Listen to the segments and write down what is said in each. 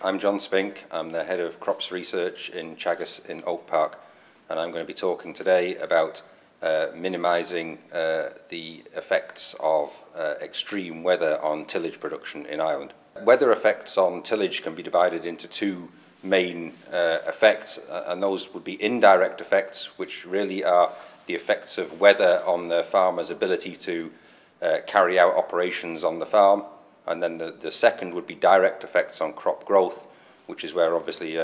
I'm John Spink. I'm the head of crops research in Teagasc in Oak Park, and I'm going to be talking today about minimising the effects of extreme weather on tillage production in Ireland. Weather effects on tillage can be divided into two main effects, and those would be indirect effects, which really are the effects of weather on the farmer's ability to carry out operations on the farm. And then the second would be direct effects on crop growth, which is where obviously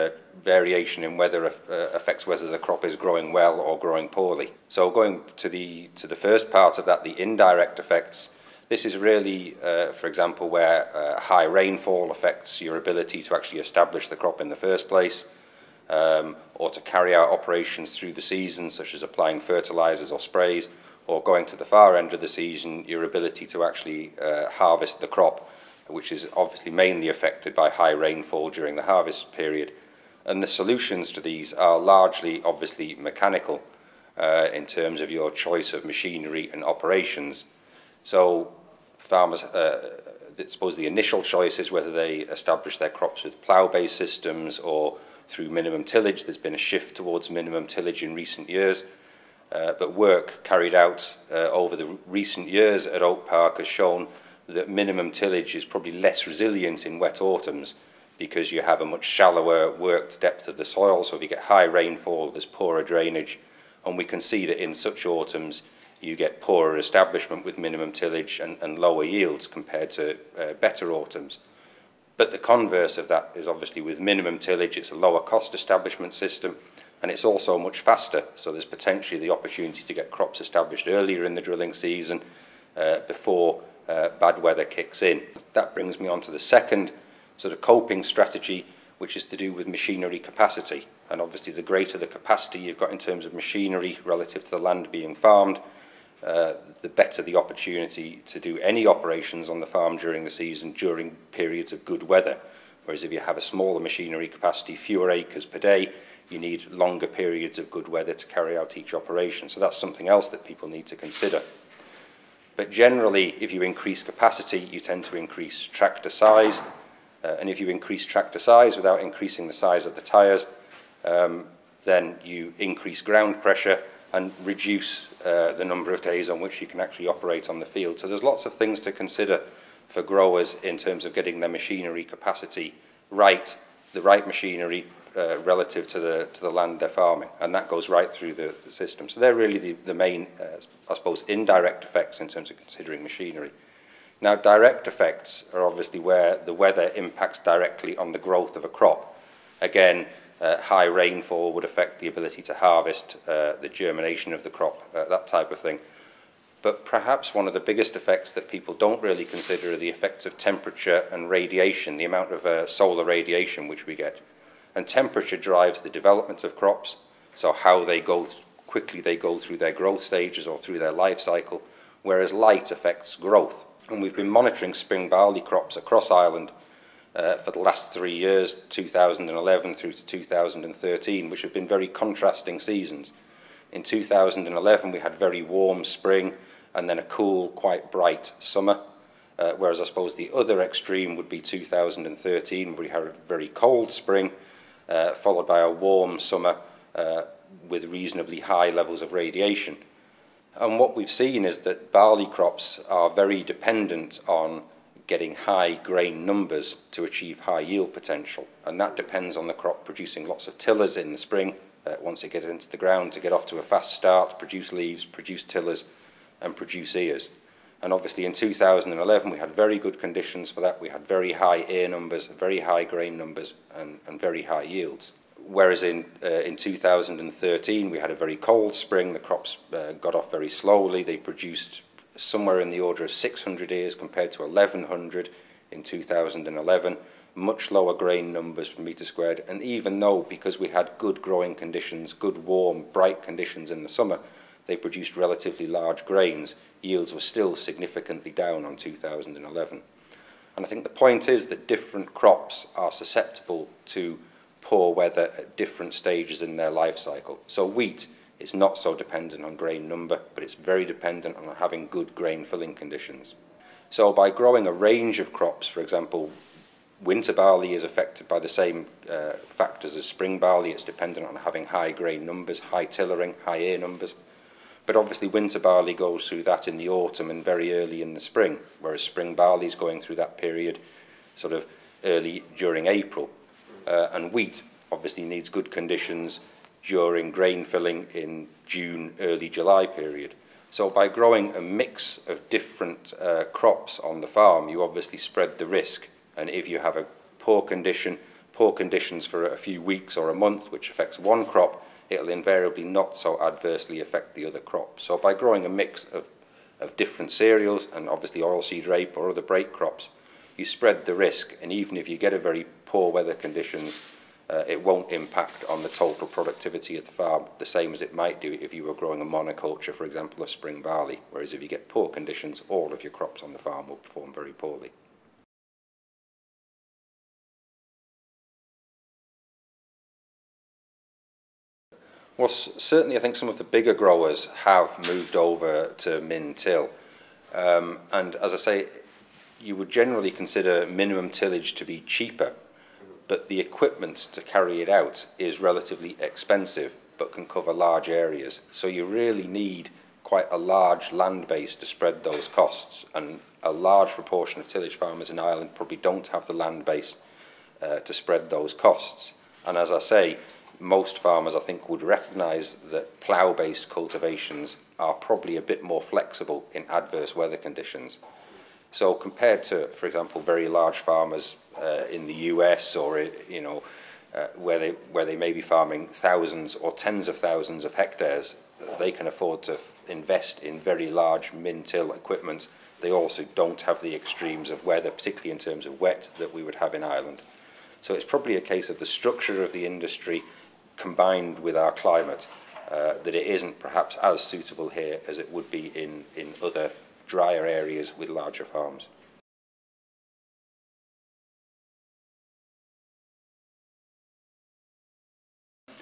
variation in weather affects whether the crop is growing well or growing poorly. So going to the first part of that, the indirect effects, this is really, for example, where high rainfall affects your ability to actually establish the crop in the first place, or to carry out operations through the season, such as applying fertilizers or sprays, or going to the far end of the season, your ability to actually harvest the crop, which is obviously mainly affected by high rainfall during the harvest period. And the solutions to these are largely obviously mechanical in terms of your choice of machinery and operations. So farmers, I suppose the initial choice is whether they establish their crops with plough-based systems or through minimum tillage. There's been a shift towards minimum tillage in recent years. But work carried out over the recent years at Oak Park has shown that minimum tillage is probably less resilient in wet autumns because you have a much shallower worked depth of the soil. So if you get high rainfall, there's poorer drainage. And we can see that in such autumns, you get poorer establishment with minimum tillage and lower yields compared to better autumns. But the converse of that is obviously with minimum tillage, it's a lower cost establishment system. And it's also much faster, so there's potentially the opportunity to get crops established earlier in the drilling season before bad weather kicks in. That brings me on to the second sort of coping strategy, which is to do with machinery capacity. And obviously the greater the capacity you've got in terms of machinery relative to the land being farmed, the better the opportunity to do any operations on the farm during the season during periods of good weather. Whereas if you have a smaller machinery capacity, fewer acres per day, you need longer periods of good weather to carry out each operation. So that's something else that people need to consider. But generally, if you increase capacity, you tend to increase tractor size. And if you increase tractor size without increasing the size of the tyres, then you increase ground pressure and reduce the number of days on which you can actually operate on the field. So there's lots of things to consider for growers in terms of getting their machinery capacity right, the right machinery relative to the land they're farming, and that goes right through the system. So they're really the main, I suppose, indirect effects in terms of considering machinery. Now, direct effects are obviously where the weather impacts directly on the growth of a crop. Again, high rainfall would affect the ability to harvest, the germination of the crop, that type of thing. But perhaps one of the biggest effects that people don't really consider are the effects of temperature and radiation, the amount of solar radiation which we get. And temperature drives the development of crops, so how quickly they go through their growth stages or through their life cycle, whereas light affects growth. And we've been monitoring spring barley crops across Ireland for the last 3 years, 2011 through to 2013, which have been very contrasting seasons. In 2011, we had very warm spring and then a cool, quite bright summer, whereas I suppose the other extreme would be 2013, where we had a very cold spring, followed by a warm summer with reasonably high levels of radiation. And what we've seen is that barley crops are very dependent on getting high grain numbers to achieve high yield potential. And that depends on the crop producing lots of tillers in the spring, once it gets into the ground, to get off to a fast start, produce leaves, produce tillers, and produce ears. And obviously in 2011 we had very good conditions for that. We had very high ear numbers, very high grain numbers, and very high yields. Whereas in 2013 we had a very cold spring. The crops got off very slowly. They produced somewhere in the order of 600 ears compared to 1,100 in 2011. Much lower grain numbers per metre squared. And even though, because we had good growing conditions, good warm, bright conditions in the summer, they produced relatively large grains, yields were still significantly down on 2011. And I think the point is that different crops are susceptible to poor weather at different stages in their life cycle. So wheat is not so dependent on grain number, but it's very dependent on having good grain filling conditions. So by growing a range of crops, for example, Winter barley is affected by the same factors as spring barley. It's dependent on having high grain numbers, high tillering, high ear numbers. But obviously winter barley goes through that in the autumn and very early in the spring, whereas spring barley is going through that period sort of early during April. And wheat obviously needs good conditions during grain filling in June, early July period. So by growing a mix of different crops on the farm, you obviously spread the risk. And if you have a poor conditions for a few weeks or a month, which affects one crop, it'll invariably not so adversely affect the other crop. So by growing a mix of different cereals and obviously oilseed rape or other break crops, you spread the risk, and even if you get a very poor weather conditions, it won't impact on the total productivity of the farm the same as it might do if you were growing a monoculture, for example, of spring barley, whereas if you get poor conditions, all of your crops on the farm will perform very poorly. Well, certainly I think some of the bigger growers have moved over to min-till. And as I say, you would generally consider minimum tillage to be cheaper, but the equipment to carry it out is relatively expensive, but can cover large areas. So you really need quite a large land base to spread those costs, and a large proportion of tillage farmers in Ireland probably don't have the land base to spread those costs. And as I say, most farmers, I think, would recognise that plough-based cultivations are probably a bit more flexible in adverse weather conditions. So compared to, for example, very large farmers in the US or where they may be farming thousands or tens of thousands of hectares, they can afford to invest in very large min-till equipment. They also don't have the extremes of weather, particularly in terms of wet, that we would have in Ireland. So it's probably a case of the structure of the industry combined with our climate, that it isn't perhaps as suitable here as it would be in other drier areas with larger farms.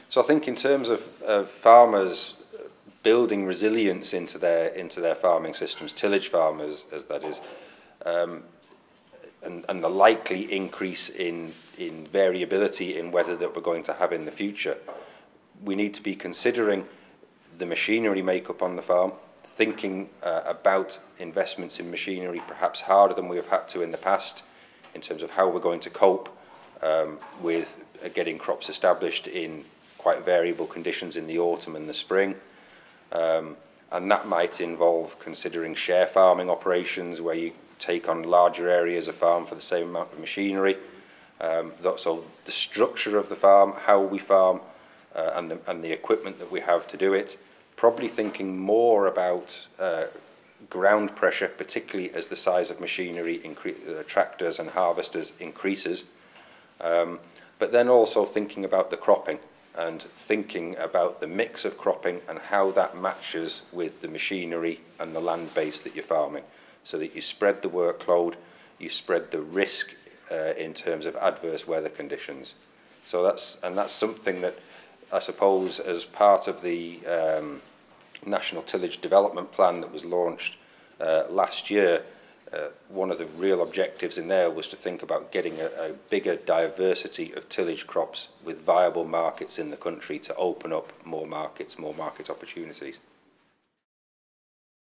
So I think in terms of farmers building resilience into their farming systems, tillage farmers as that is, and the likely increase in variability in weather that we're going to have in the future, we need to be considering the machinery makeup on the farm, thinking about investments in machinery perhaps harder than we have had to in the past in terms of how we're going to cope with getting crops established in quite variable conditions in the autumn and the spring. And that might involve considering share farming operations where you take on larger areas of farm for the same amount of machinery. So the structure of the farm, how we farm, and the equipment that we have to do it, probably thinking more about ground pressure, particularly as the size of machinery, tractors and harvesters increases, but then also thinking about the cropping and thinking about the mix of cropping and how that matches with the machinery and the land base that you're farming, so that you spread the workload, you spread the risk in terms of adverse weather conditions. So that's something that I suppose as part of the National Tillage Development Plan that was launched last year, one of the real objectives in there was to think about getting a bigger diversity of tillage crops with viable markets in the country to open up more market opportunities.